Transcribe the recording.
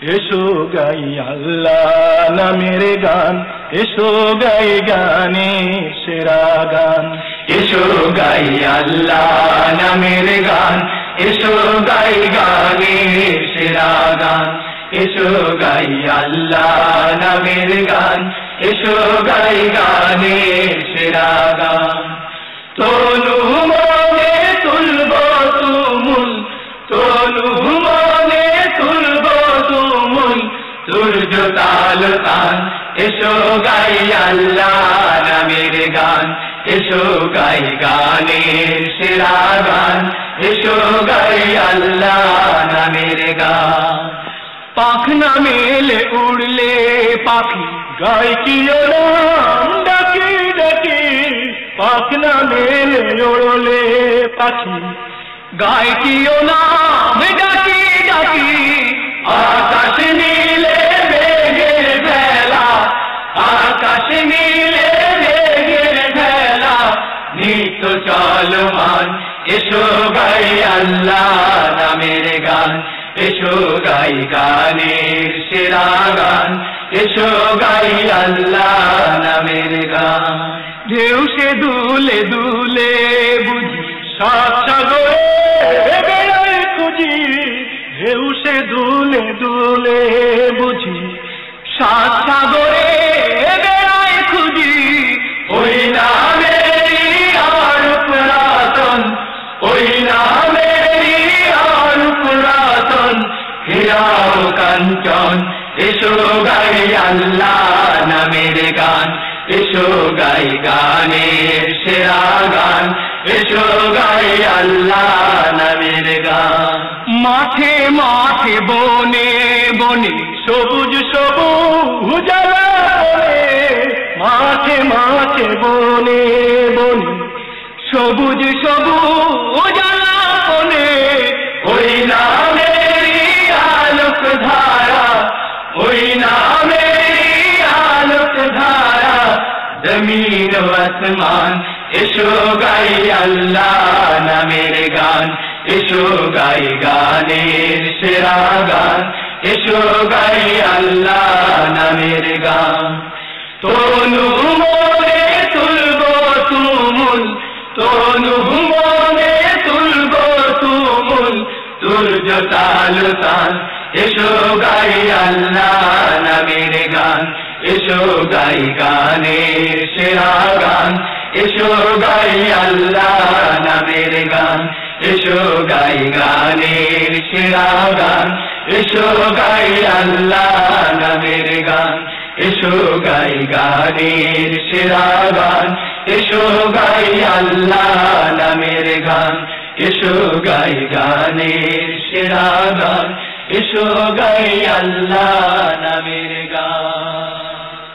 এসো গাই আল্লাহ নামের গান, এসো গাই গানে সেরা গান। এসো গাই আল্লাহ নামের গান, এসো গাই গানে সেরা গান। এসো গাই আল্লাহ নামের গান, এসো গাই গানে সেরা গান। তনু মনে তুলব তুমুল, তনু মনে তুলব তুমুল, সূর্য তাল তান। এসো গাই আল্লাহ নামের গান, এসো গাই গানের সেরা গান। এসো গাই আল্লাহ নামের গান। পাখনা মেলে উড়লে পাখি গায় কি নাম ডাকি ডাকি, পাখনা মেলে উড়লে পাখি গায় কি নাম ডাকি ডাকি। আকাশ নীলে মেঘের ভেলা, আকাশ নীলে মেঘের ভেলা, নিত্য চলমান। এসো গাই আল্লাহ নামের গান, এসো গাই গানের সেরা গান। এসো গাই আল্লাহ নামের গান। ঢেউ সে দুলে দুলে বুঝি সাত সাগরে বেড়ায় খুঁজি, ঢেউ সে দুলে দুলে বুঝি সাত সাগরে বেড়ায় খুঁজি। ওই নামেরই আর পুরাতন, ওই নামেরই আর পুরাতন, হীরাও কাঞ্চন। এসো গাই আল্লাহ নামের গান, এসো গাই গানের সেরা গান। এসো গাই আল্লাহ নামের গান। মাঠে মাঠে বনে বনে সবুজ সবুজ বনে, মাঠে মাঠে বনে বনে সবুজ সবুজ বনে। ওই নামেরই আলোক ধারা, ওই নামেরই আলোক ধারা, জমিন ও আসমান। এসো গাই আল্লাহ নামের গান, এসো গাই গানের সেরা গান। এসো গাই আল্লাহ নামের গান। তনু মনে তুলব তুমুল, তনু মনে তুলব তুমুল, সূর্য তাল তান। এসো গাই আল্লাহ নামের গান, এসো গাই গানের সেরা গান। এসো গাই আল্লাহ নামের গান, এসো গাই গানের সেরা গান। এসো গাই আল্লাহ নামের গান, এসো গাই গানের সেরা গান। এসো গাই আল্লাহ নামের গান, এসো গাই গানের সেরা গান। এসো গাই আল্লাহ নামের গান।